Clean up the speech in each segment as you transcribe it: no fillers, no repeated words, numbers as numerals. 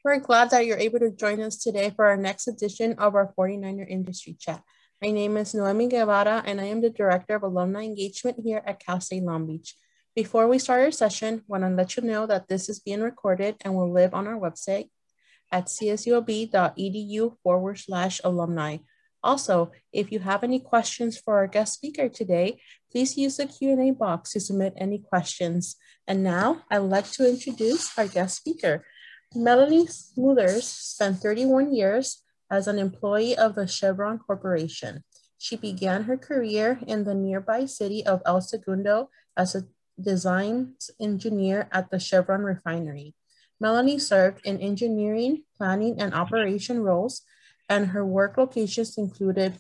We're glad that you're able to join us today for our next edition of our 49er Industry Chat. My name is Noemi Guevara, and I am the Director of Alumni Engagement here at Cal State Long Beach. Before we start our session, I want to let you know that this is being recorded and will live on our website at csulb.edu/alumni. Also, if you have any questions for our guest speaker today, please use the Q&A box to submit any questions. And now I'd like to introduce our guest speaker. Melanie Smothers spent 31 years as an employee of the Chevron Corporation. She began her career in the nearby city of El Segundo as a design engineer at the Chevron Refinery. Melanie served in engineering, planning, and operation roles, and her work locations included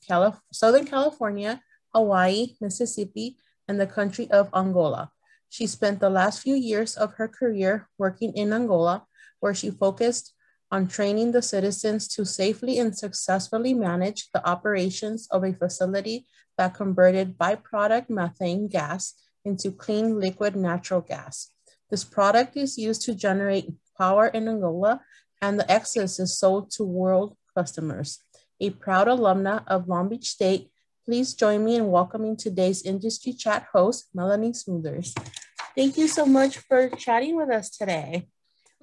Southern California, Hawaii, Mississippi, and the country of Angola. She spent the last few years of her career working in Angola, where she focused on training the citizens to safely and successfully manage the operations of a facility that converted byproduct methane gas into clean liquid natural gas. This product is used to generate power in Angola, and the excess is sold to world customers. A proud alumna of Long Beach State, please join me in welcoming today's Industry Chat host, Melanie Smothers. Thank you so much for chatting with us today.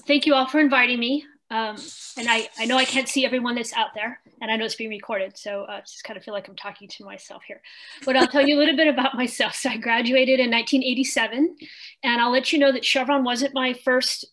Thank you all for inviting me. And I know I can't see everyone that's out there, and I know it's being recorded, so I just kind of feel like I'm talking to myself here. But I'll tell you a little bit about myself. So I graduated in 1987, and I'll let you know that Chevron wasn't my first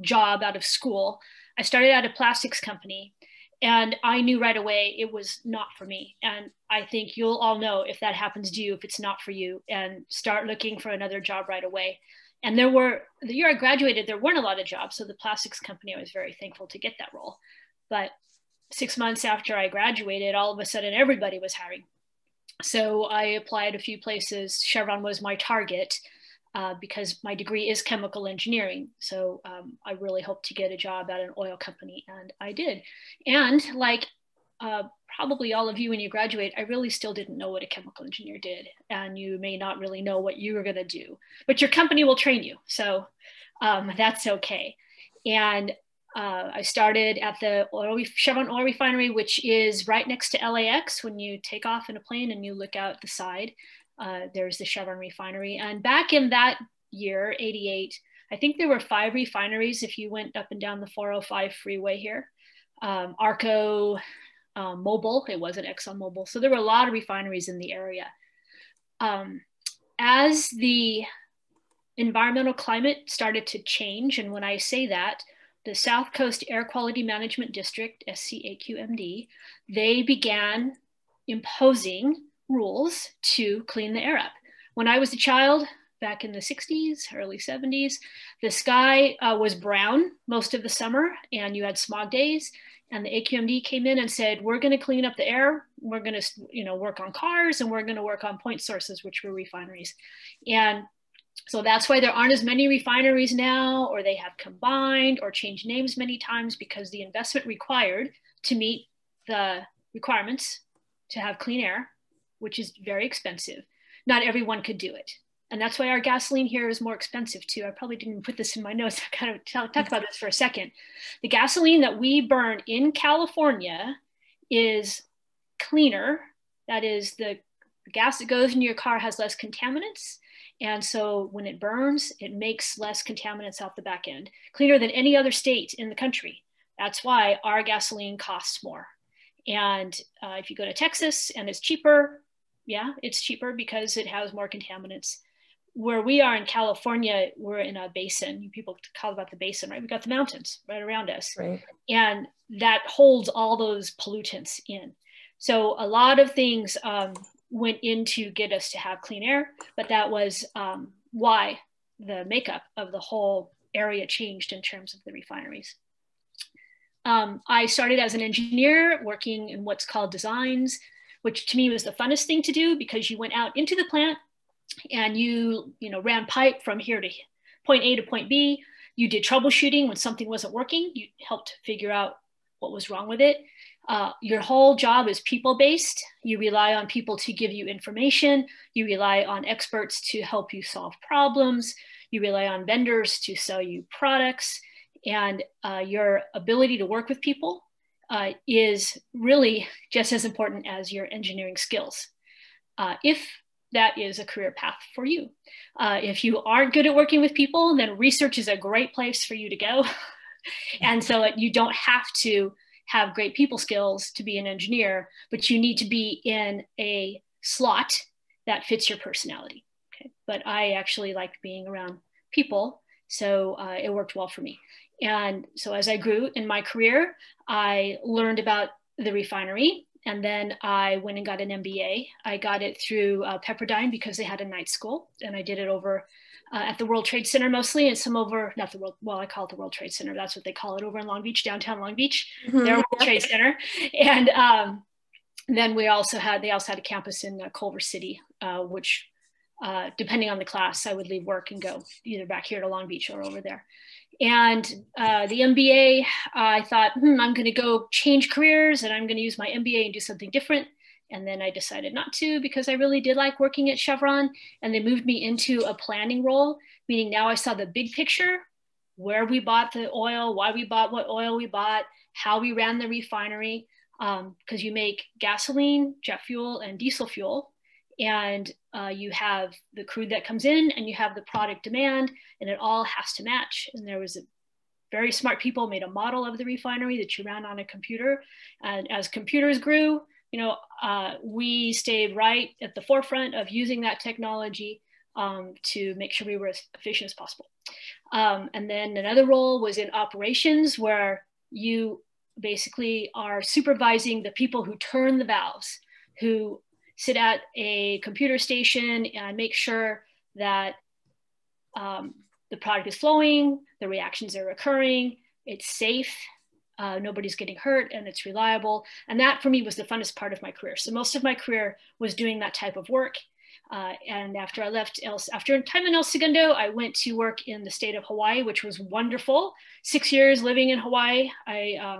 job out of school. I started at a plastics company, and I knew right away it was not for me. And I think you'll all know if that happens to you, if it's not for you, and start looking for another job right away. And the year I graduated, there weren't a lot of jobs. So the plastics company, I was very thankful to get that role. But 6 months after I graduated, all of a sudden everybody was hiring. So I applied a few places. Chevron was my target because my degree is chemical engineering. So I really hoped to get a job at an oil company, and I did. And like probably all of you when you graduate, I really still didn't know what a chemical engineer did. And you may not really know what you were gonna do, but your company will train you. So that's okay. And I started at the Chevron Oil Refinery, which is right next to LAX. When you take off in a plane and you look out the side, there's the Chevron Refinery. And back in that year, 88, I think there were 5 refineries if you went up and down the 405 freeway here. Arco, Mobil, it wasn't ExxonMobil. So there were a lot of refineries in the area. As the environmental climate started to change, and when I say that, the South Coast Air Quality Management District, SCAQMD, they began imposing rules to clean the air up. When I was a child, back in the 60s, early 70s, the sky was brown most of the summer, and you had smog days. And the AQMD came in and said, we're going to clean up the air. We're going to, work on cars, and we're going to work on point sources, which were refineries. And so that's why there aren't as many refineries now, or they have combined or changed names many times, because the investment required to meet the requirements to have clean air, which is very expensive, not everyone could do it. And that's why our gasoline here is more expensive too. I probably didn't put this in my notes. I kind of talk about this for a second. The gasoline that we burn in California is cleaner. That is, the gas that goes into your car has less contaminants. And so when it burns, it makes less contaminants out the back end, cleaner than any other state in the country. That's why our gasoline costs more. And if you go to Texas and it's cheaper, yeah, it's cheaper because it has more contaminants. Where we are in California, we're in a basin. People call about the basin, right? We've got the mountains right around us. Right. And that holds all those pollutants in. So a lot of things went in to get us to have clean air, but that was why the makeup of the whole area changed in terms of the refineries. I started as an engineer working in what's called designs, which to me was the funnest thing to do, because you went out into the plant and you ran pipe from here to point A to point B. You did troubleshooting when something wasn't working. You helped figure out what was wrong with it. Your whole job is people-based. You rely on people to give you information. You rely on experts to help you solve problems. You rely on vendors to sell you products. And your ability to work with people is really just as important as your engineering skills, if that is a career path for you. If you aren't good at working with people, then research is a great place for you to go. And so you don't have to have great people skills to be an engineer, but you need to be in a slot that fits your personality. Okay? But I actually like being around people, so it worked well for me. And so as I grew in my career, I learned about the refinery, and then I went and got an MBA. I got it through Pepperdine because they had a night school, and I did it over at the World Trade Center mostly, and some over, not the World, well, I call it the World Trade Center. That's what they call it over in Long Beach, downtown Long Beach, their World Trade Center. And then they also had a campus in Culver City, which depending on the class, I would leave work and go either back here to Long Beach or over there. And the MBA, I thought, I'm going to go change careers and I'm going to use my MBA and do something different. And then I decided not to because I really did like working at Chevron, and they moved me into a planning role, meaning now I saw the big picture, where we bought the oil, why we bought what oil we bought, how we ran the refinery, because you make gasoline, jet fuel, and diesel fuel. And you have the crude that comes in and you have the product demand, and it all has to match. And there was very smart people made a model of the refinery that you ran on a computer. And as computers grew, we stayed right at the forefront of using that technology to make sure we were as efficient as possible. And then another role was in operations, where you basically are supervising the people who turn the valves, who sit at a computer station and make sure that the product is flowing, the reactions are occurring, it's safe, nobody's getting hurt, and it's reliable. And that for me was the funnest part of my career. So most of my career was doing that type of work. And after I left, after time in El Segundo, I went to work in the state of Hawaii, which was wonderful. 6 years living in Hawaii. I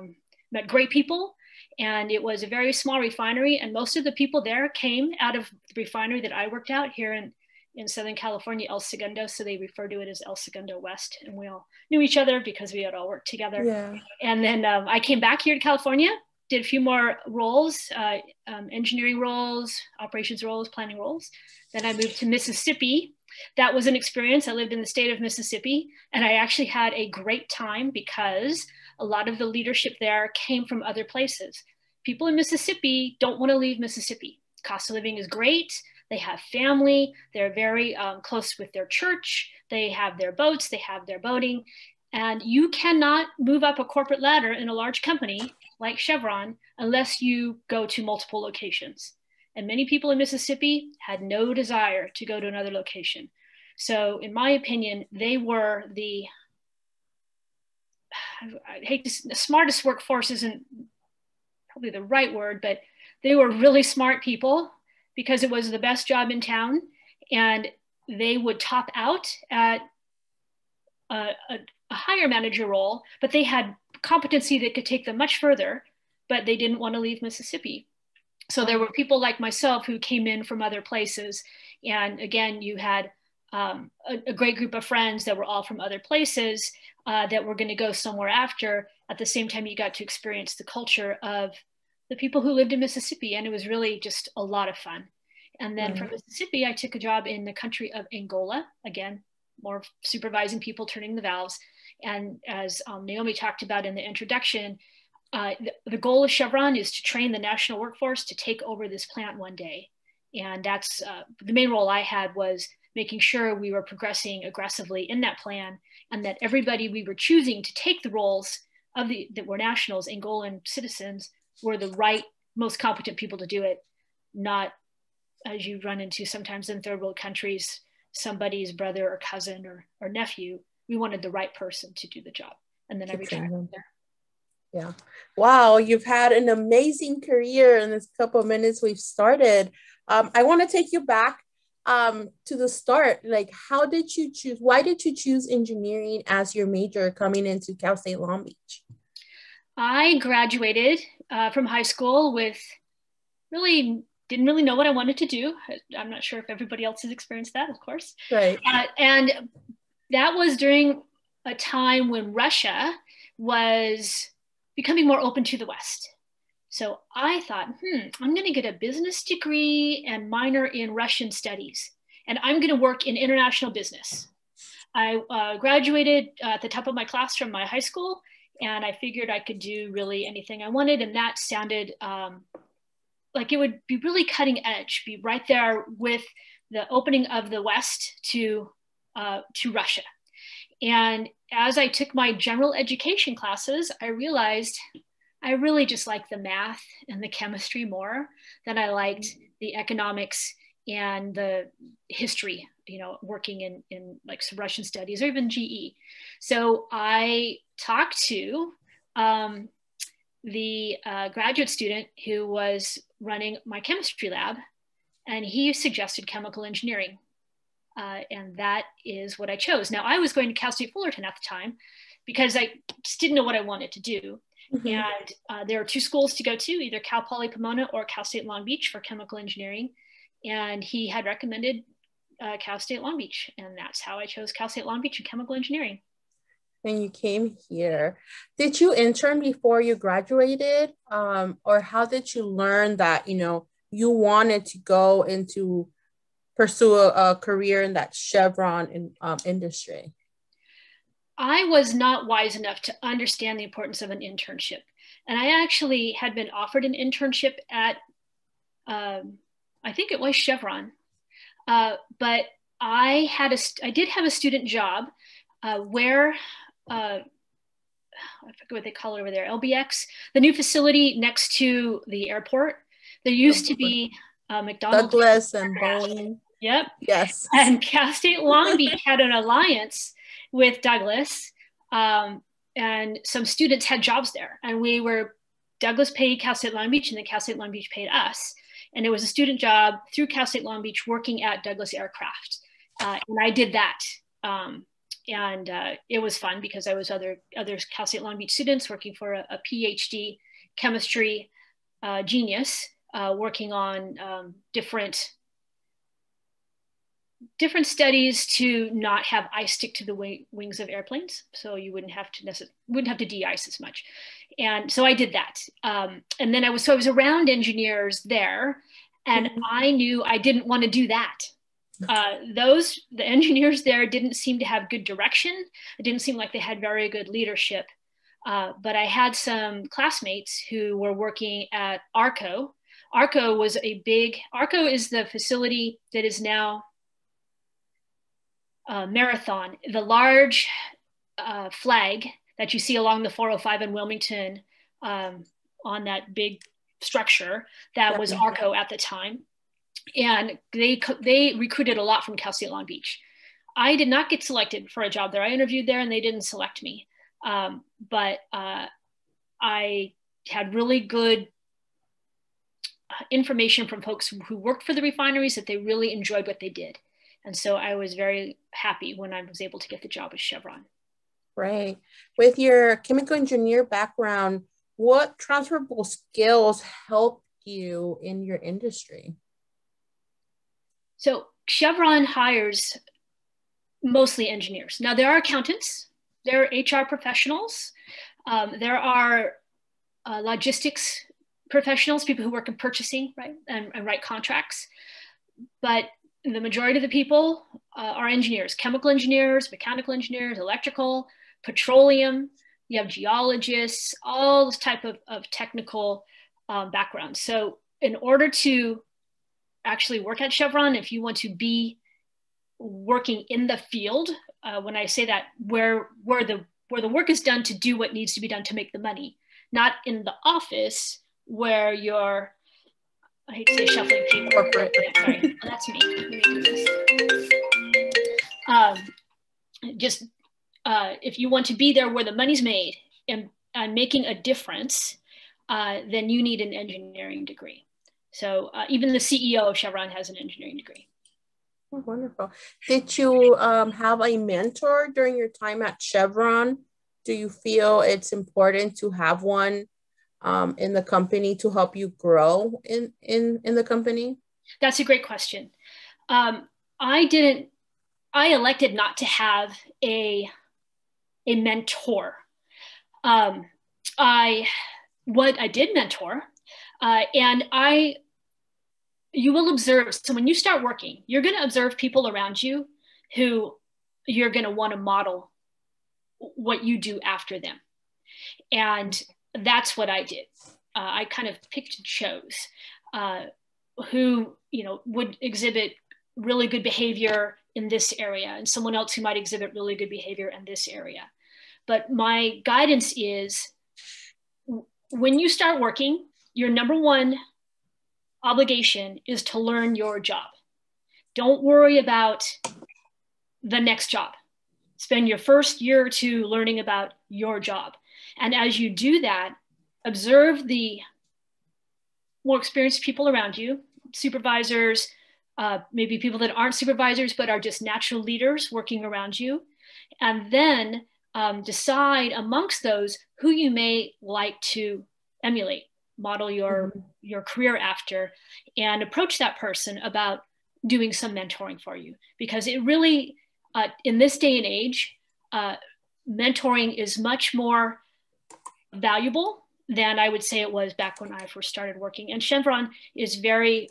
met great people, and it was a very small refinery. And most of the people there came out of the refinery that I worked out here in Southern California, El Segundo. So they refer to it as El Segundo West. And we all knew each other because we had all worked together. Yeah. And then I came back here to California, did a few more roles, engineering roles, operations roles, planning roles. Then I moved to Mississippi. That was an experience. I lived in the state of Mississippi, and I actually had a great time because a lot of the leadership there came from other places. People in Mississippi don't want to leave Mississippi. Cost of living is great. They have family. They're very close with their church. They have their boats. They have their boating. And you cannot move up a corporate ladder in a large company like Chevron unless you go to multiple locations. And many people in Mississippi had no desire to go to another location. So in my opinion, they were the smartest workforce isn't probably the right word, but they were really smart people because it was the best job in town, and they would top out at a higher manager role, but they had competency that could take them much further, but they didn't want to leave Mississippi. So there were people like myself who came in from other places. And again, you had a great group of friends that were all from other places that were going to go somewhere after. At the same time, you got to experience the culture of the people who lived in Mississippi. And it was really just a lot of fun. And then from Mississippi, I took a job in the country of Angola, again, more supervising people turning the valves. And as Naomi talked about in the introduction, the goal of Chevron is to train the national workforce to take over this plant one day. And that's the main role I had, was making sure we were progressing aggressively in that plan, and that everybody we were choosing to take the roles of that were nationals, Angolan citizens, were the right, most competent people to do it, not, as you run into sometimes in third world countries, somebody's brother or cousin or nephew. We wanted the right person to do the job. And then I retired there. Yeah. Wow. You've had an amazing career in this couple of minutes we've started. I want to take you back to the start. Like, why did you choose engineering as your major coming into Cal State Long Beach? I graduated from high school with didn't really know what I wanted to do. I'm not sure if everybody else has experienced that, of course. Right. And that was during a time when Russia was becoming more open to the West. So I thought, I'm going to get a business degree and minor in Russian studies, and I'm going to work in international business. I graduated at the top of my class from my high school, and I figured I could do really anything I wanted. And that sounded like it would be really cutting edge, be right there with the opening of the West to Russia. And as I took my general education classes, I realized I really just liked the math and the chemistry more than I liked the economics and the history, working in like some Russian studies or even GE. So I talked to the graduate student who was running my chemistry lab, and he suggested chemical engineering. And that is what I chose. Now, I was going to Cal State Fullerton at the time because I just didn't know what I wanted to do. Mm-hmm. And there are two schools to go to, either Cal Poly Pomona or Cal State Long Beach for chemical engineering. And he had recommended Cal State Long Beach. And that's how I chose Cal State Long Beach in chemical engineering. And you came here. Did you intern before you graduated? Or how did you learn that, you wanted to go into pursue a career in that Chevron industry? I was not wise enough to understand the importance of an internship. And I actually had been offered an internship at, I think it was Chevron. But I did have a student job where, I forget what they call it over there, LBX, the new facility next to the airport. There used to be McDonald's. Douglas and Boeing. Yep. Yes. And Cal State Long Beach had an alliance with Douglas, and some students had jobs there. And Douglas paid Cal State Long Beach, and then Cal State Long Beach paid us. And it was a student job through Cal State Long Beach working at Douglas Aircraft. And I did that. And it was fun because I was other Cal State Long Beach students working for a PhD chemistry genius, working on different studies to not have ice stick to the wings of airplanes, so you wouldn't have to de-ice as much. And so I did that. And then I was around engineers there, and mm-hmm. I knew I didn't want to do that. The engineers there didn't seem to have good direction. It didn't seem like they had very good leadership. But I had some classmates who were working at ARCO. ARCO is the facility that is now Marathon, the large flag that you see along the 405 in Wilmington, on that big structure that was ARCO at the time. And they recruited a lot from Cal State Long Beach. I did not get selected for a job there. I interviewed there and they didn't select me. But I had really good information from folks who worked for the refineries that they really enjoyed what they did. And so I was very happy when I was able to get the job at Chevron. Right. With your chemical engineer background, what transferable skills helped you in your industry? So Chevron hires mostly engineers. Now there are accountants, there are HR professionals, there are logistics professionals, people who work in purchasing, right, and write contracts. But the majority of the people are engineers, chemical engineers, mechanical engineers, electrical, petroleum. You have geologists, all this type of technical backgrounds. So in order to actually work at Chevron, if you want to be working in the field, when I say that, where the work is done to do what needs to be done to make the money, not in the office where you're, I hate to say shuffling paper. Corporate. Sorry, that's me. Let me do this. If you want to be there where the money's made and making a difference, then you need an engineering degree. So even the CEO of Chevron has an engineering degree. Oh, wonderful. Did you have a mentor during your time at Chevron? Do you feel it's important to have one in the company to help you grow in the company? That's a great question. I elected not to have a a mentor. I did mentor, and you will observe. So when you start working, you're going to observe people around you who you're going to want to model what you do after them. And that's what I did. I kind of picked and chose who, would exhibit really good behavior in this area, and someone else who might exhibit really good behavior in this area. But my guidance is, when you start working, your number one obligation is to learn your job. Don't worry about the next job. Spend your first year or two learning about your job. And as you do that, observe the more experienced people around you, supervisors, maybe people that aren't supervisors, but are just natural leaders working around you. And then decide amongst those who you may like to emulate, model your career after, and approach that person about doing some mentoring for you. Because it really, in this day and age, mentoring is much more valuable than I would say it was back when I first started working. And Chevron is very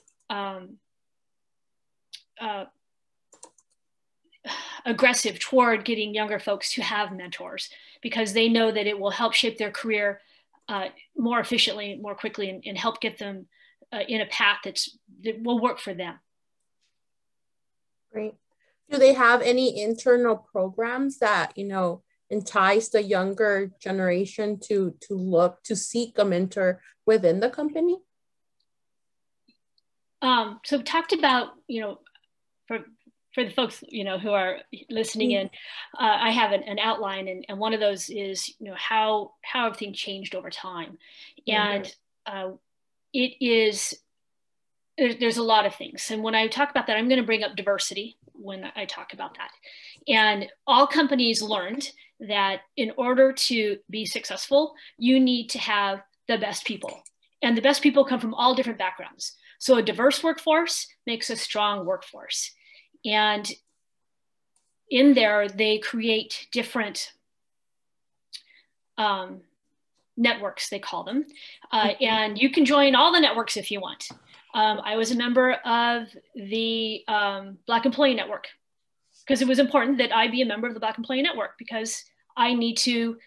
aggressive toward getting younger folks to have mentors, because they know that it will help shape their career more efficiently, more quickly, and help get them in a path that will work for them. Great. Do they have any internal programs that, entice the younger generation to seek a mentor within the company? So talked about, for the folks, who are listening in, I have an outline, and one of those is, how everything changed over time. And there's a lot of things. And when I talk about that, I'm going to bring up diversity when I talk about that. And all companies learned that in order to be successful, you need to have the best people. And the best people come from all different backgrounds. So a diverse workforce makes a strong workforce. And in there, they create different networks, they call them. And you can join all the networks if you want. I was a member of the Black Employee Network, because it was important that I be a member of the Black Employee Network, because I need to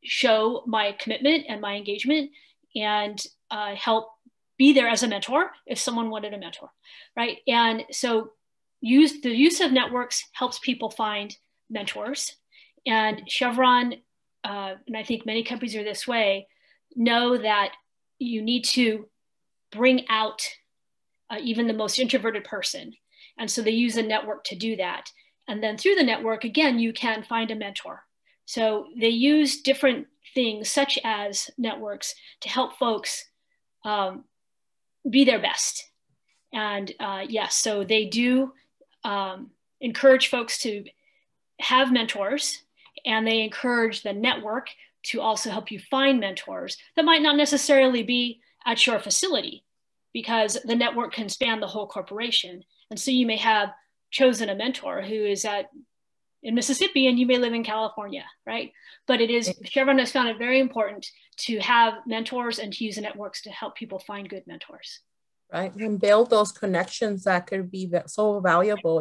show my commitment and my engagement, and help be there as a mentor if someone wanted a mentor, right? And so the use of networks helps people find mentors. And Chevron, and I think many companies are this way, know that you need to bring out even the most introverted person. And so they use a network to do that. And then through the network, again, you can find a mentor. So they use different things such as networks to help folks be their best. And yes, so they do encourage folks to have mentors, and they encourage the network to also help you find mentors that might not necessarily be at your facility, because the network can span the whole corporation. And so you may have chosen a mentor who is in Mississippi, and you may live in California, right? But Chevron has found it very important to have mentors and to use the networks to help people find good mentors. Right, and build those connections that could be so valuable,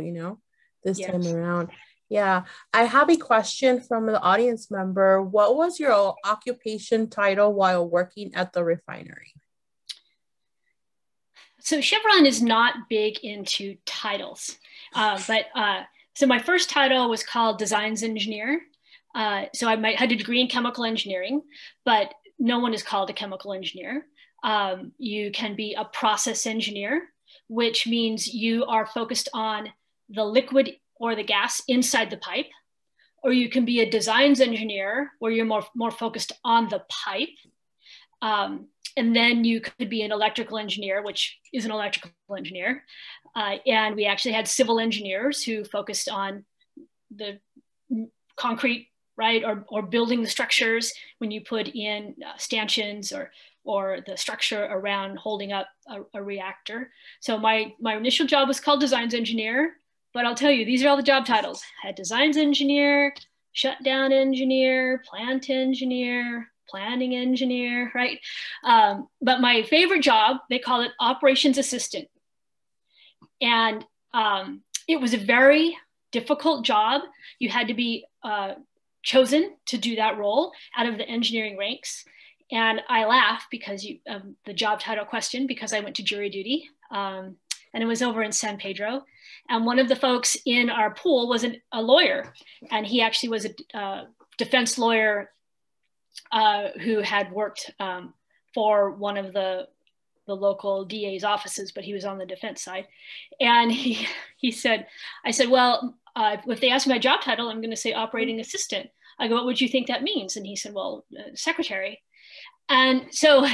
this time around. Yeah, I have a question from the audience member. What was your occupation title while working at the refinery? So Chevron is not big into titles, so my first title was called Designs Engineer. So I had a degree in chemical engineering, but no one is called a chemical engineer. You can be a process engineer, which means you are focused on the liquid or the gas inside the pipe, or you can be a designs engineer where you're more focused on the pipe. And then you could be an electrical engineer, which is an electrical engineer. And we actually had civil engineers who focused on the concrete, right? Or building the structures when you put in stanchions or the structure around holding up a reactor. So my initial job was called designs engineer, but I'll tell you, these are all the job titles. I had designs engineer, shutdown engineer, plant engineer, planning engineer, right? But my favorite job, they call it operations assistant. And it was a very difficult job. You had to be chosen to do that role out of the engineering ranks. And I laugh because the job title question, because I went to jury duty, and it was over in San Pedro. And one of the folks in our pool was a lawyer, and he actually was a defense lawyer who had worked for one of the local DA's offices, but he was on the defense side. And he said, I said, well, if they ask me my job title, I'm going to say operating assistant. I go, what would you think that means? And he said, well, secretary. And so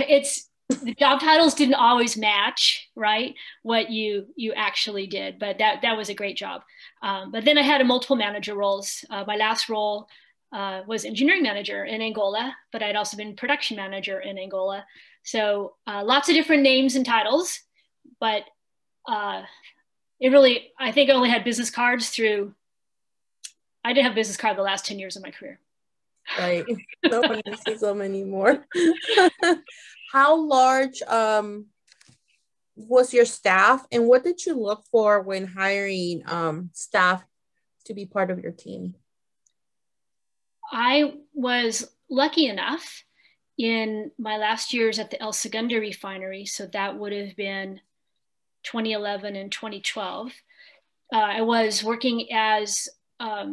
the job titles didn't always match, right, what you actually did, but that was a great job. But then I had multiple manager roles. My last role was engineering manager in Angola, but I'd also been production manager in Angola. So lots of different names and titles, but it really, I think I only had business cards I didn't have business card the last 10 years of my career. Right. No one uses them anymore. How large was your staff, and what did you look for when hiring staff to be part of your team? I was lucky enough in my last years at the Segundo Refinery, so that would have been 2011 and 2012. I was working as a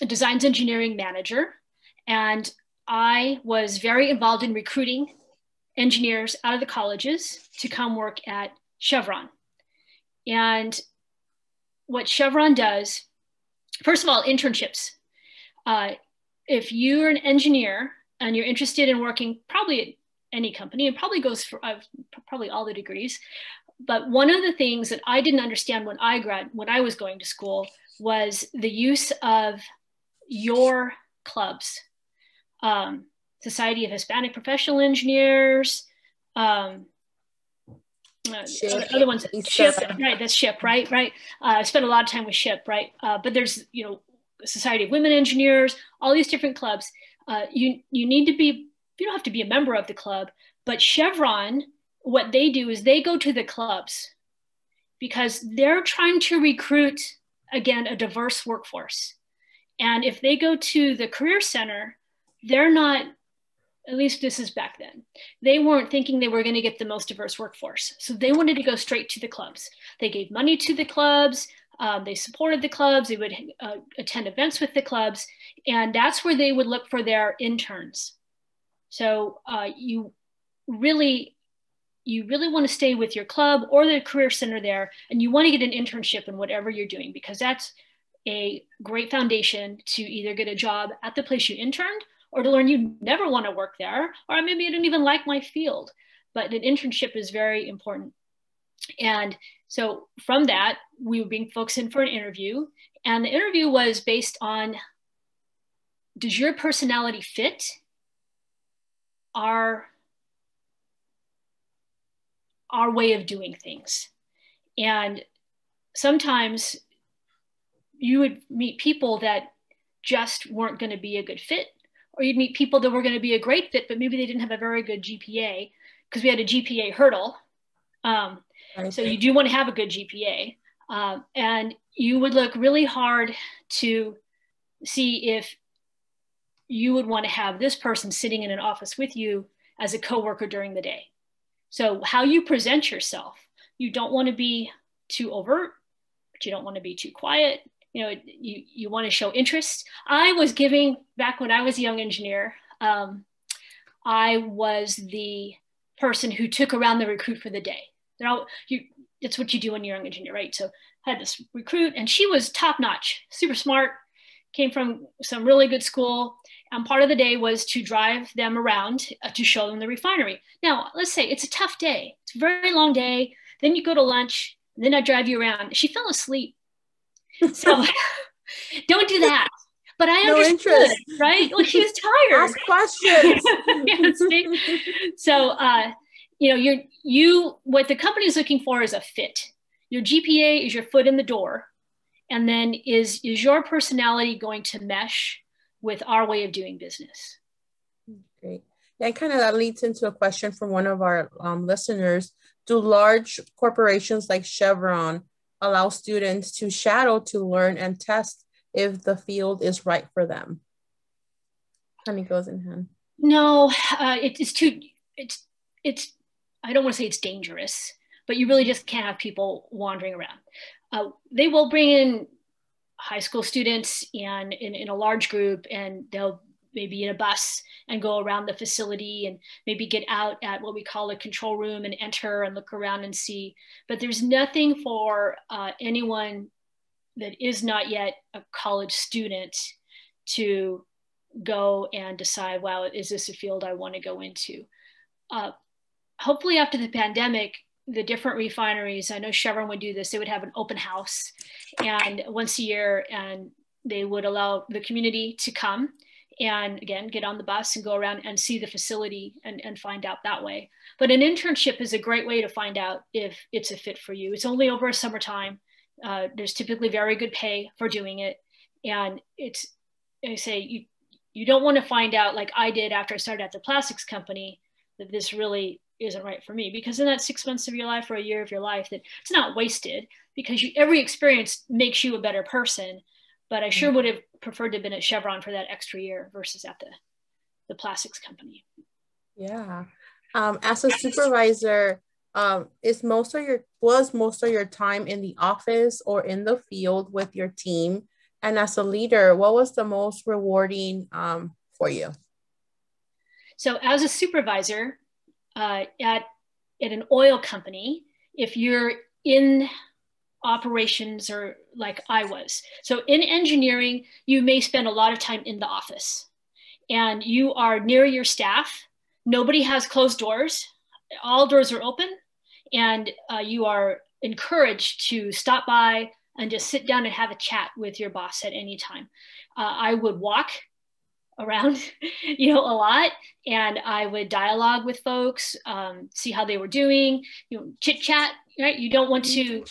designs engineering manager, and I was very involved in recruiting engineers out of the colleges to come work at Chevron. And what Chevron does, first of all, internships. If you're an engineer and you're interested in working probably at any company, it probably goes for probably all the degrees. But one of the things that I didn't understand when I was going to school was the use of your clubs. Society of Hispanic Professional Engineers, other ones, SHIP, right? That's SHIP, right? I spent a lot of time with SHIP, right? But there's, Society of Women Engineers, all these different clubs. You need to be, you don't have to be a member of the club, but Chevron, what they do is they go to the clubs because they're trying to recruit, again, a diverse workforce. And if they go to the career center, they're not, at least this is back then, they weren't thinking they were going to get the most diverse workforce. So they wanted to go straight to the clubs. They gave money to the clubs. They supported the clubs. They would attend events with the clubs. And that's where they would look for their interns. So you really want to stay with your club or the career center there. And you want to get an internship in whatever you're doing, because that's a great foundation to either get a job at the place you interned, or to learn you never want to work there, or maybe I didn't even like my field. But an internship is very important. And so from that, we would bring folks in for an interview. And the interview was based on, does your personality fit our way of doing things? And sometimes you would meet people that just weren't going to be a good fit, or you'd meet people that were going to be a great fit, but maybe they didn't have a very good GPA, because we had a GPA hurdle. So you do want to have a good GPA. And you would look really hard to see if you would want to have this person sitting in an office with you as a coworker during the day. So how you present yourself, you don't want to be too overt, but you don't want to be too quiet. You want to show interest. I was giving, back when I was a young engineer, I was the person who took around the recruit for the day. It's what you do when you're a young engineer, right? So I had this recruit, and she was top notch, super smart, came from some really good school. And part of the day was to drive them around to show them the refinery. Now, let's say it's a tough day. It's a very long day. Then you go to lunch, and then I drive you around. She fell asleep. So don't do that. But I understood, right? Well, she was tired. Ask questions. So, what the company is looking for is a fit. Your GPA is your foot in the door. And then is your personality going to mesh with our way of doing business. Great. And kind of that leads into a question from one of our listeners. Do large corporations like Chevron allow students to shadow to learn and test if the field is right for them? Honey goes in hand. No, it's too, I don't want to say it's dangerous, but you really just can't have people wandering around. They will bring in high school students and in a large group, and they'll maybe in a bus and go around the facility and maybe get out at what we call a control room and enter and look around and see. But there's nothing for anyone that is not yet a college student to go and decide, wow, is this a field I want to go into? Hopefully after the pandemic, the different refineries, I know Chevron would do this, they would have an open house and once a year, and they would allow the community to come and again, get on the bus and go around and see the facility and find out that way. But an internship is a great way to find out if it's a fit for you. It's only over summertime. There's typically very good pay for doing it. And it's, I say, you don't want to find out like I did after I started at the plastics company, that this really isn't right for me, because in that 6 months of your life or a year of your life, that it's not wasted, because every experience makes you a better person. But I sure would have preferred to have been at Chevron for that extra year versus at the plastics company. Yeah. As a supervisor, was most of your time in the office or in the field with your team? And as a leader, what was the most rewarding for you? So as a supervisor at an oil company, if you're in operations or like I was. So in engineering, you may spend a lot of time in the office and you are near your staff. Nobody has closed doors. All doors are open and you are encouraged to stop by and just sit down and have a chat with your boss at any time. I would walk around, a lot, and I would dialogue with folks, see how they were doing, chit chat, right? You don't want to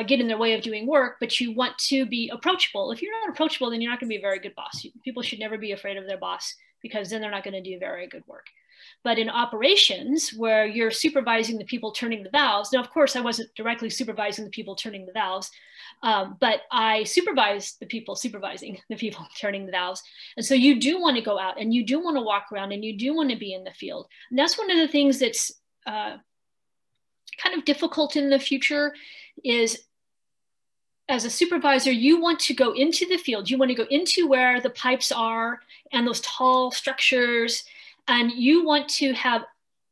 get in their way of doing work, but you want to be approachable. If you're not approachable, then you're not going to be a very good boss. People should never be afraid of their boss, because then they're not going to do very good work. But in operations where you're supervising the people turning the valves, now, of course, I wasn't directly supervising the people turning the valves, but I supervised the people supervising the people turning the valves. And so you do want to go out and you do want to walk around and you do want to be in the field. And that's one of the things that's kind of difficult in the future is, as a supervisor, you want to go into the field. You want to go into where the pipes are and those tall structures, and you want to have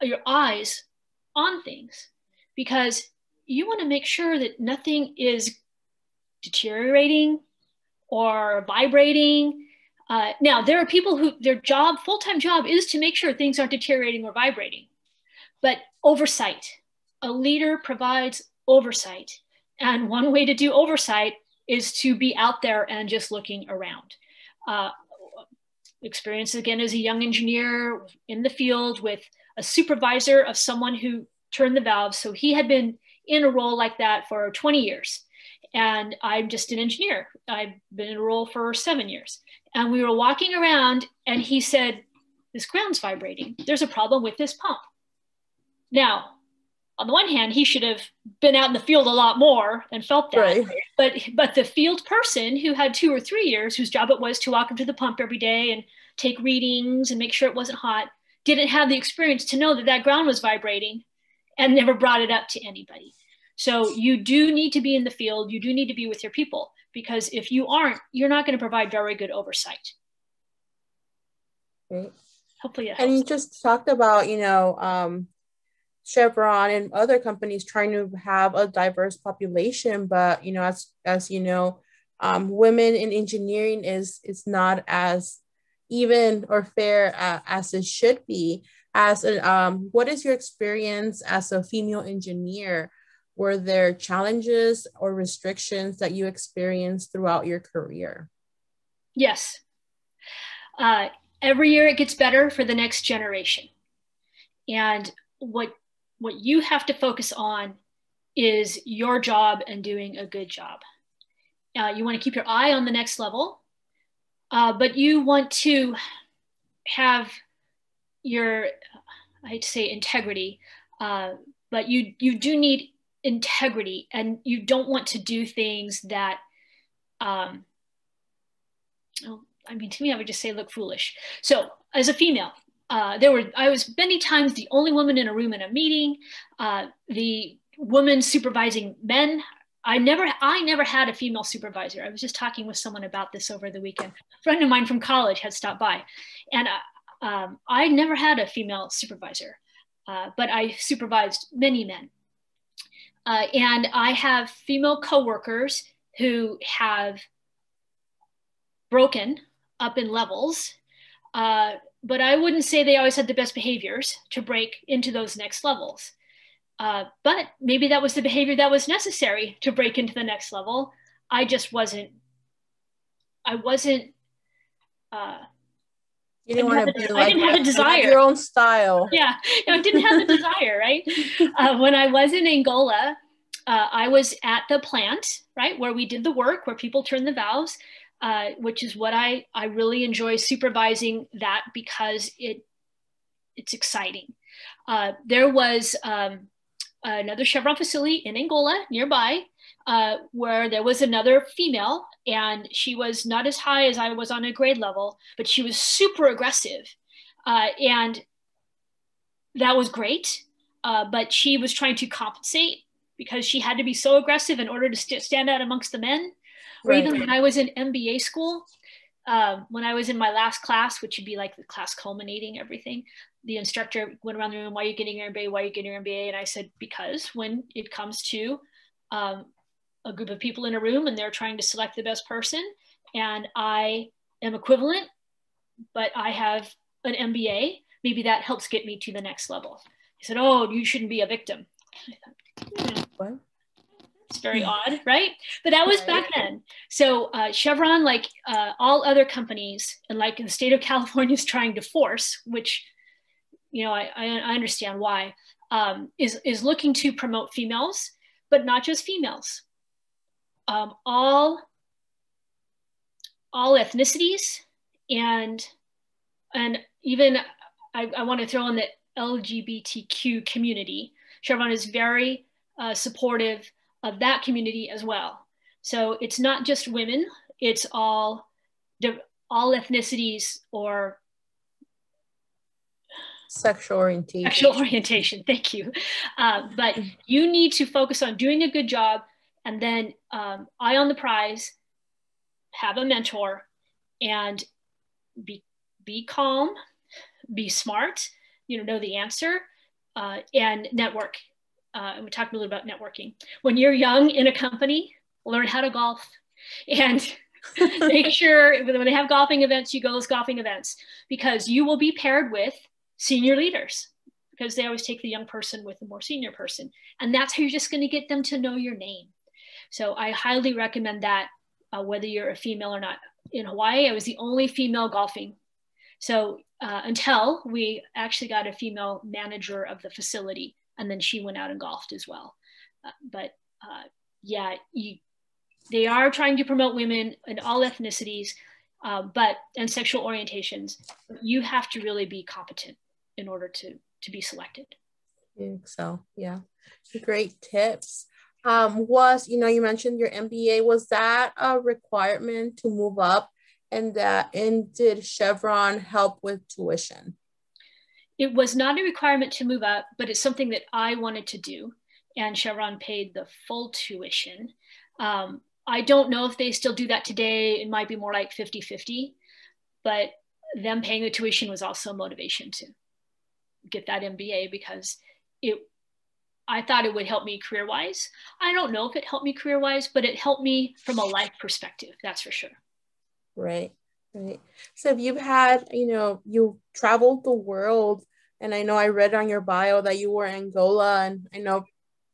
your eyes on things because you want to make sure that nothing is deteriorating or vibrating. Now, there are people who their full-time job is to make sure things aren't deteriorating or vibrating, but oversight. A leader provides oversight. And one way to do oversight is to be out there and just looking around. Experience again as a young engineer in the field with a supervisor of someone who turned the valves. So he had been in a role like that for 20 years. And I'm just an engineer. I've been in a role for 7 years. And we were walking around and he said, this ground's vibrating. There's a problem with this pump. Now, on the one hand, he should have been out in the field a lot more and felt that. Right. But the field person who had 2 or 3 years, whose job it was to walk up to the pump every day and take readings and make sure it wasn't hot, didn't have the experience to know that that ground was vibrating and never brought it up to anybody. So you do need to be in the field. You do need to be with your people, because if you aren't, you're not going to provide very good oversight. Great. Hopefully it helps. And you just talked about, Chevron and other companies trying to have a diverse population, but as you know, women in engineering is not as even or fair as it should be. What is your experience as a female engineer? Were there challenges or restrictions that you experienced throughout your career? Yes. Every year it gets better for the next generation. And what you have to focus on is your job and doing a good job. You want to keep your eye on the next level. but you want to have your, I hate to say integrity, but you do need integrity, and you don't want to do things that, I mean, to me, I would just say look foolish. So as a female, I was many times the only woman in a room in a meeting, the woman supervising men. I never had a female supervisor. I was just talking with someone about this over the weekend. A friend of mine from college had stopped by, and I never had a female supervisor, but I supervised many men. And I have female coworkers who have broken up in levels, but I wouldn't say they always had the best behaviors to break into those next levels. But maybe that was the behavior that was necessary to break into the next level. I just wasn't, you didn't want to be like, I didn't have a desire. Your own style. Yeah, I didn't have the desire, right? When I was in Angola, I was at the plant, right, where we did the work, where people turn the valves, which is what I really enjoy supervising that, because it's exciting. There was another Chevron facility in Angola nearby, where there was another female, and she was not as high as I was on a grade level, but she was super aggressive. And that was great. But she was trying to compensate because she had to be so aggressive in order to stand out amongst the men. Or even when I was in MBA school, when I was in my last class, which would be like the class culminating everything, the instructor went around the room, why are you getting your MBA? Why are you getting your MBA? And I said, because when it comes to a group of people in a room and they're trying to select the best person, and I am equivalent, but I have an MBA, maybe that helps get me to the next level. He said, oh, you shouldn't be a victim. I thought, what? It's very odd, right? But that was back then. So Chevron, like all other companies, and like the state of California is trying to force, which, you know, I understand why, is looking to promote females, but not just females. All ethnicities, and even I want to throw in the LGBTQ community. Chevron is very supportive of that community as well. So it's not just women, it's all ethnicities or sexual orientation. Sexual orientation, thank you. But you need to focus on doing a good job, and then eye on the prize, have a mentor, and be calm, be smart, know the answer, and network. And we talked a little about networking. When you're young in a company, learn how to golf, and make sure when they have golfing events, you go to those golfing events, because you will be paired with senior leaders, because they always take the young person with the more senior person. And that's how you're just going to get them to know your name. So I highly recommend that, whether you're a female or not. In Hawaii, I was the only female golfing. So until we actually got a female manager of the facility, and then she went out and golfed as well. Yeah, they are trying to promote women in all ethnicities, and sexual orientations. You have to really be competent in order to be selected. I think so, yeah. Great tips. You mentioned your MBA, was that a requirement to move up, and did Chevron help with tuition? It was not a requirement to move up, but it's something that I wanted to do, and Chevron paid the full tuition. I don't know if they still do that today. It might be more like 50-50, but them paying the tuition was also a motivation to get that MBA, because I thought it would help me career-wise. I don't know if it helped me career-wise, but it helped me from a life perspective, that's for sure. Right. So if you've had, you traveled the world, and I know I read on your bio that you were in Angola, and I know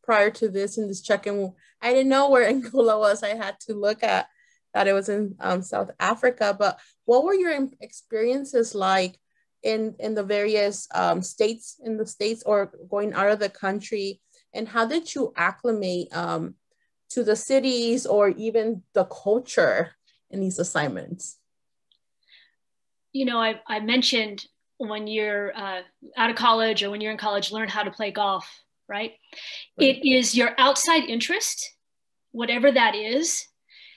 prior to this, in this check-in, I didn't know where Angola was. I had to look at that it was in South Africa. But what were your experiences like in the various states in the States, or going out of the country? And how did you acclimate to the cities, or even the culture in these assignments? I mentioned when you're out of college or when you're in college, learn how to play golf, right? It is your outside interest, whatever that is,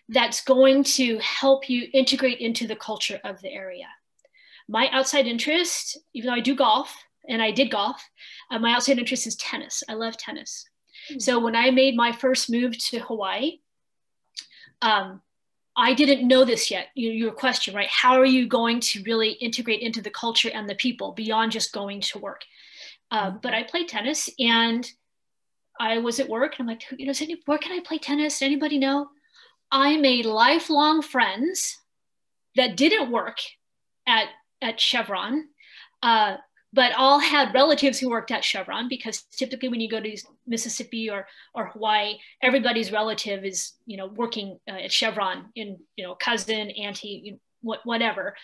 that's going to help you integrate into the culture of the area. My outside interest, even though I do golf and I did golf, my outside interest is tennis. I love tennis. So when I made my first move to Hawaii, I didn't know this yet. Your question, right? How are you going to really integrate into the culture and the people beyond just going to work? But I played tennis, and I was at work, and I'm like, where can I play tennis? Anybody know? I made lifelong friends that didn't work at Chevron, but all had relatives who worked at Chevron, because typically when you go to Mississippi or Hawaii, everybody's relative is, working at Chevron, in, cousin, auntie, whatever.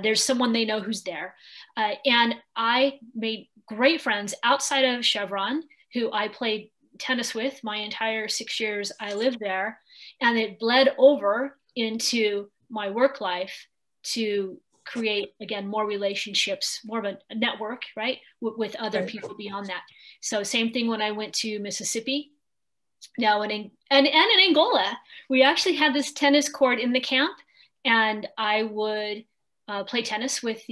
There's someone they know who's there. And I made great friends outside of Chevron who I played tennis with my entire 6 years I lived there. And it bled over into my work life to create, again, more relationships, more of a network, right, with other people beyond that. So same thing when I went to Mississippi. Now, in Angola, we actually had this tennis court in the camp, and I would play tennis with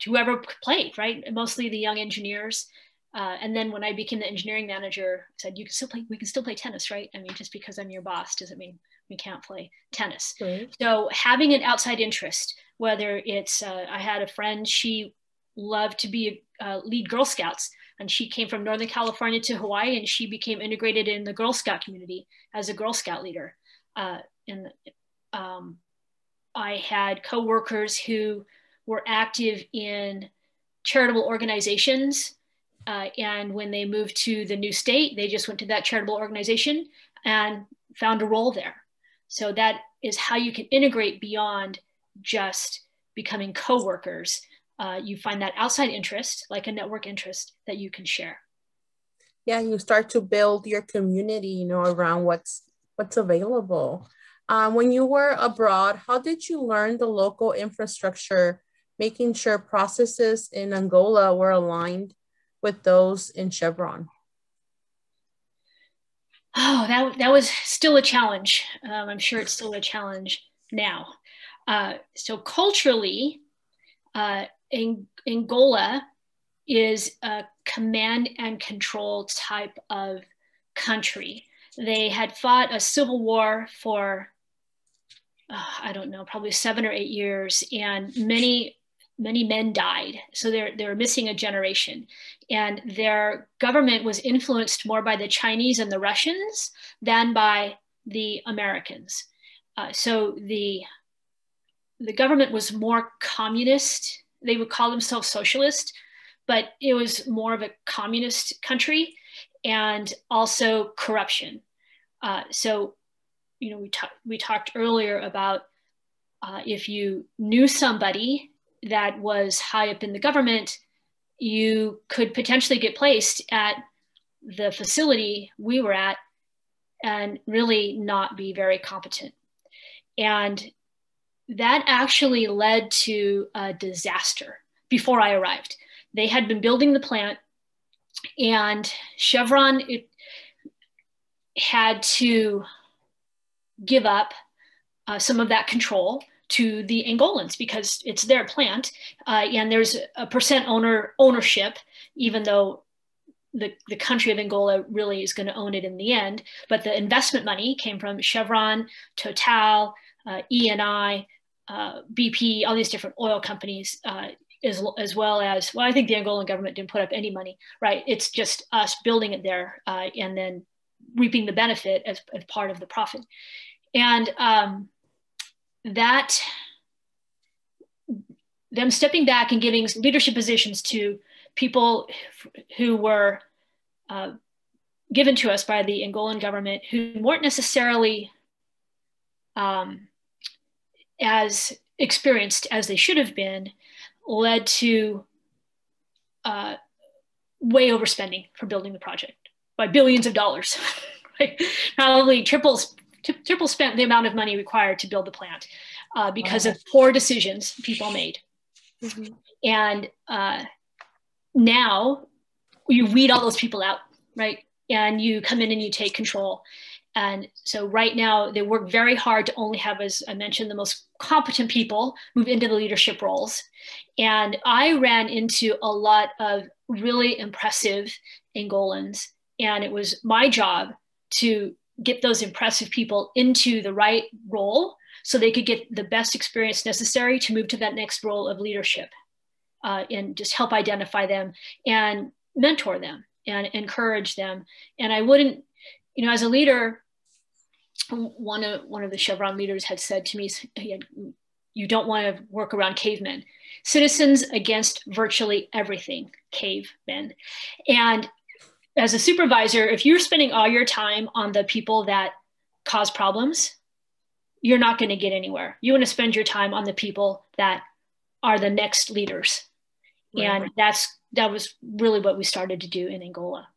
whoever played, right, mostly the young engineers. And then when I became the engineering manager, I said, we can still play tennis, right? I mean, just because I'm your boss doesn't mean we can't play tennis. Right. So having an outside interest, whether it's, I had a friend, she loved to be lead Girl Scouts, and she came from Northern California to Hawaii, and she became integrated in the Girl Scout community as a Girl Scout leader. I had coworkers who were active in charitable organizations, and when they moved to the new state, they just went to that charitable organization and found a role there. So that is how you can integrate beyond just becoming coworkers. You find that outside interest, like a network interest, that you can share. Yeah, you start to build your community, around what's available. When you were abroad, how did you learn the local infrastructure, making sure processes in Angola were aligned with those in Chevron? Oh, that was still a challenge. I'm sure it's still a challenge now. So culturally, Angola is a command and control type of country. They had fought a civil war for, I don't know, probably 7 or 8 years, and many men died. So they're missing a generation. And their government was influenced more by the Chinese and the Russians than by the Americans. So the government was more communist. They would call themselves socialist, but it was more of a communist country, and also corruption. So, we talked earlier about if you knew somebody that was high up in the government, you could potentially get placed at the facility we were at and really not be very competent. And that actually led to a disaster before I arrived. They had been building the plant, and Chevron had to give up some of that control to the Angolans, because it's their plant, and there's a percent ownership, even though the country of Angola really is going to own it in the end. But the investment money came from Chevron, Total, ENI, BP, all these different oil companies, as well as, well, I think the Angolan government didn't put up any money, right? It's just us building it there, and then reaping the benefit as part of the profit. And them stepping back and giving leadership positions to people who were given to us by the Angolan government, who weren't necessarily as experienced as they should have been, led to way overspending for building the project by billions of dollars. Right? Probably triple spent the amount of money required to build the plant, because of poor decisions people made. Mm-hmm. And now you weed all those people out, right? And you come in and you take control. And so right now they work very hard to only have, as I mentioned, the most competent people move into the leadership roles. And I ran into a lot of really impressive Angolans. And it was my job to get those impressive people into the right role so they could get the best experience necessary to move to that next role of leadership, and just help identify them and mentor them and encourage them. And I wouldn't, as a leader, one of the Chevron leaders had said to me, you don't want to work around cavemen. Citizens against virtually everything, cavemen. And as a supervisor, if you're spending all your time on the people that cause problems, you're not going to get anywhere. You want to spend your time on the people that are the next leaders. Right. And that was really what we started to do in Angola.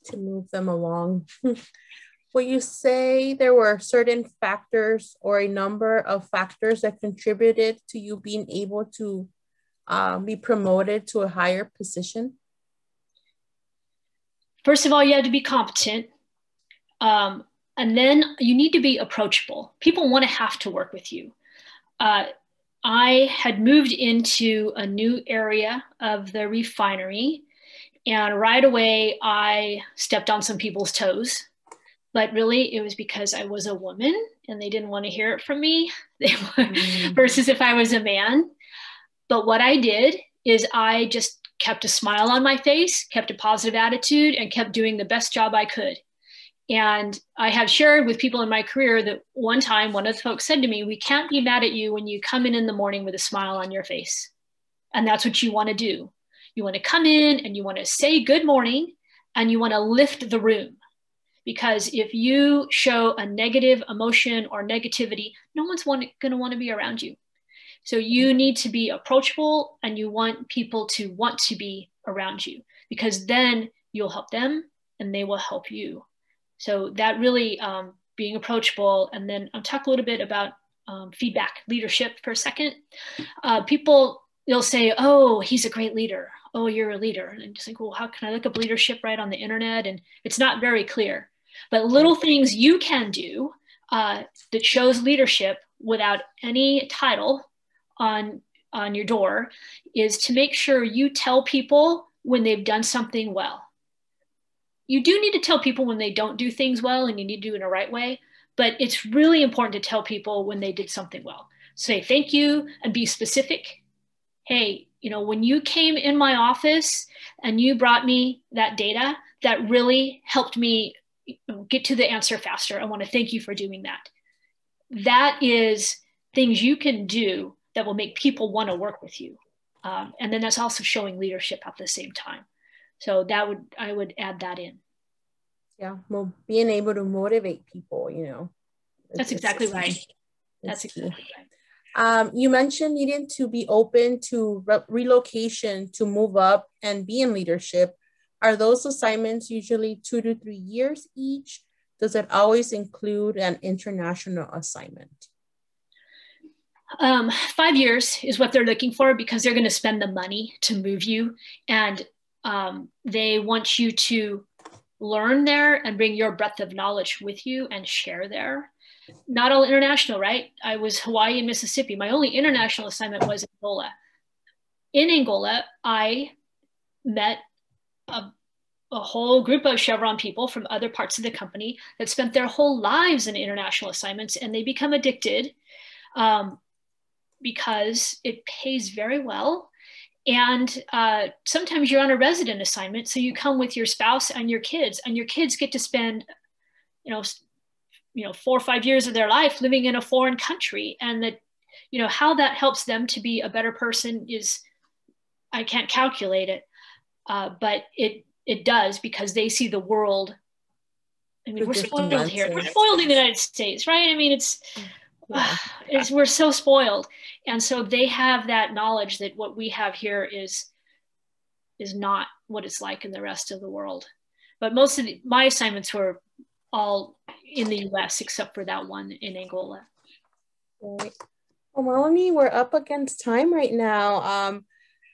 To move them along. Will you say there were certain factors or a number of factors that contributed to you being able to be promoted to a higher position? First of all, you had to be competent. And then you need to be approachable. People want to have to work with you. I had moved into a new area of the refinery, and right away I stepped on some people's toes. But really, it was because I was a woman and they didn't want to hear it from me versus if I was a man. But what I did is I just kept a smile on my face, kept a positive attitude, and kept doing the best job I could. And I have shared with people in my career that one time, one of the folks said to me, we can't be mad at you when you come in the morning with a smile on your face. And that's what you want to do. You want to come in and you want to say good morning and you want to lift the room. Because if you show a negative emotion or negativity, no one's going to want to be around you. So you need to be approachable and you want people to want to be around you, because then you'll help them and they will help you. So that really being approachable. And then I'll talk a little bit about feedback leadership for a second. People, they'll say, oh, he's a great leader. Oh, you're a leader. And I'm just like, well, how can I look up leadership right on the internet? And it's not very clear. But little things you can do that shows leadership without any title on your door is to make sure you tell people when they've done something well. You do need to tell people when they don't do things well, and you need to do it in the right way, but it's really important to tell people when they did something well. Say thank you and be specific. Hey, when you came in my office and you brought me that data, that really helped me get to the answer faster. I want to thank you for doing that. That is things you can do that will make people want to work with you. And then that's also showing leadership at the same time. So I would add that in. Yeah, well, being able to motivate people, That's exactly right. That's exactly right. You mentioned needing to be open to relocation to move up and be in leadership. Are those assignments usually 2 to 3 years each? Does it always include an international assignment? 5 years is what they're looking for, because they're going to spend the money to move you. And they want you to learn there and bring your breadth of knowledge with you and share there. Not all international, right? I was Hawaii and Mississippi. My only international assignment was Angola. In Angola, I met a whole group of Chevron people from other parts of the company that spent their whole lives in international assignments, and they become addicted because it pays very well. And sometimes you're on a resident assignment, so you come with your spouse and your kids get to spend, 4 or 5 years of their life living in a foreign country. And that, how that helps them to be a better person is, I can't calculate it, but it does, because they see the world. I mean, we're spoiled here. We're spoiled in the United States, right? I mean, we're so spoiled. And so they have that knowledge that what we have here is not what it's like in the rest of the world. But most of my assignments were all in the US, except for that one in Angola. Right. Well, Melanie, we're up against time right now.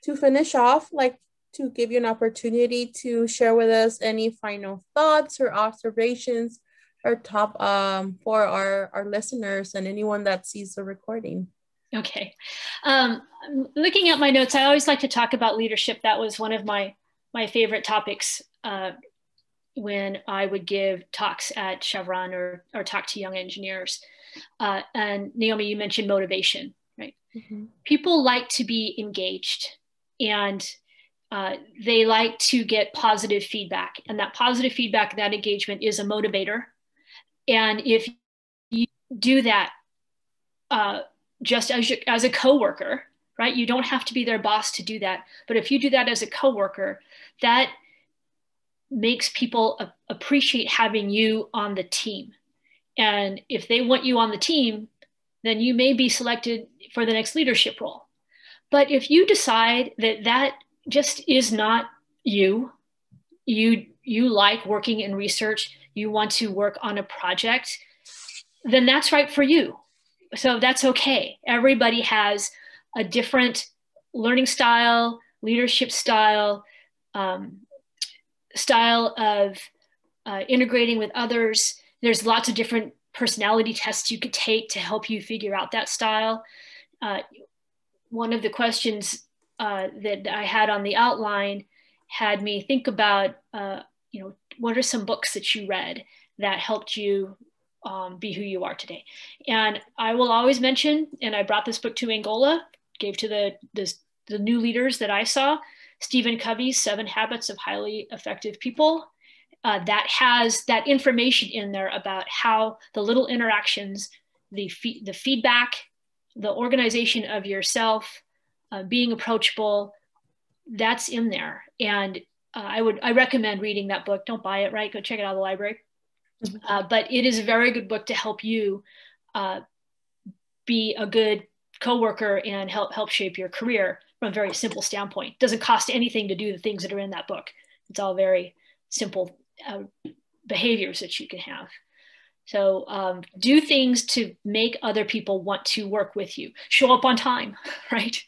To finish off, like to give you an opportunity to share with us any final thoughts or observations or top for our listeners and anyone that sees the recording. Okay. Looking at my notes, I always like to talk about leadership. That was one of my favorite topics when I would give talks at Chevron or talk to young engineers. And Naomi, you mentioned motivation, right? Mm-hmm. People like to be engaged, and they like to get positive feedback. And that positive feedback, that engagement is a motivator. And if you do that just as a coworker, right? You don't have to be their boss to do that. But if you do that as a coworker, that makes people appreciate having you on the team. And if they want you on the team, then you may be selected for the next leadership role. But if you decide that that just is not you like working in research, you want to work on a project, then that's right for you. So that's okay. Everybody has a different learning style, leadership style, style of integrating with others. There's lots of different personality tests you could take to help you figure out that style. One of the questions that I had on the outline had me think about, what are some books that you read that helped you be who you are today? And I will always mention, and I brought this book to Angola, gave to the new leaders that I saw, Stephen Covey's 7 Habits of Highly Effective People. That has that information in there about how the little interactions, the feedback, the organization of yourself, being approachable, that's in there. And I recommend reading that book. Don't buy it, right? Go check it out of the library. But it is a very good book to help you be a good coworker and help shape your career from a very simple standpoint. It doesn't cost anything to do the things that are in that book. It's all very simple behaviors that you can have. So do things to make other people want to work with you. Show up on time, right?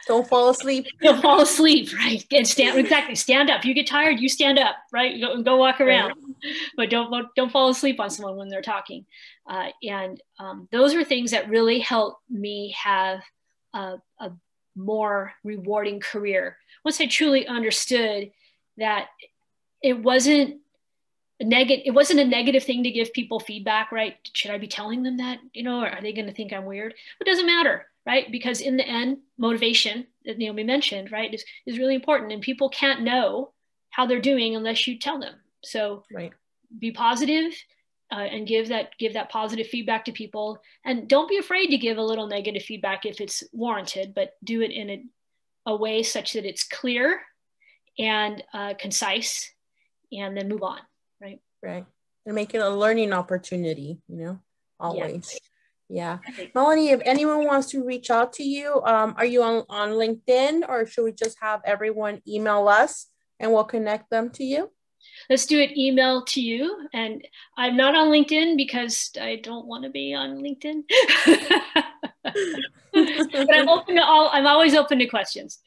Don't fall asleep. Don't fall asleep, right? And stand up. You get tired, you stand up, right? Go walk around, right. But don't fall asleep on someone when they're talking. And those are things that really help me have a more rewarding career. Once I truly understood that it wasn't a negative thing to give people feedback, right? Should I be telling them that, or are they going to think I'm weird? It doesn't matter, right? Because in the end, motivation that Naomi mentioned, right, is really important, and people can't know how they're doing unless you tell them. So right. Be positive and give that positive feedback to people, and don't be afraid to give a little negative feedback if it's warranted, but do it in a way such that it's clear and concise, and then move on. Right. And make it a learning opportunity, always. Yeah. Melanie, if anyone wants to reach out to you, are you on LinkedIn, or should we just have everyone email us and we'll connect them to you? Let's do it email to you. And I'm not on LinkedIn because I don't want to be on LinkedIn. But I'm always open to questions.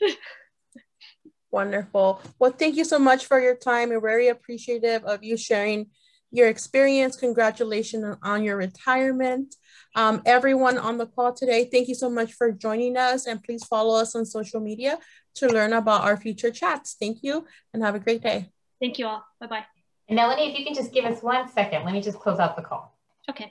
Wonderful. Well, thank you so much for your time. We're very appreciative of you sharing your experience. Congratulations on your retirement. Everyone on the call today, thank you so much for joining us, and please follow us on social media to learn about our future chats. Thank you and have a great day. Thank you all. Bye-bye. And Melanie, if you can just give us 1 second, let me just close out the call. Okay.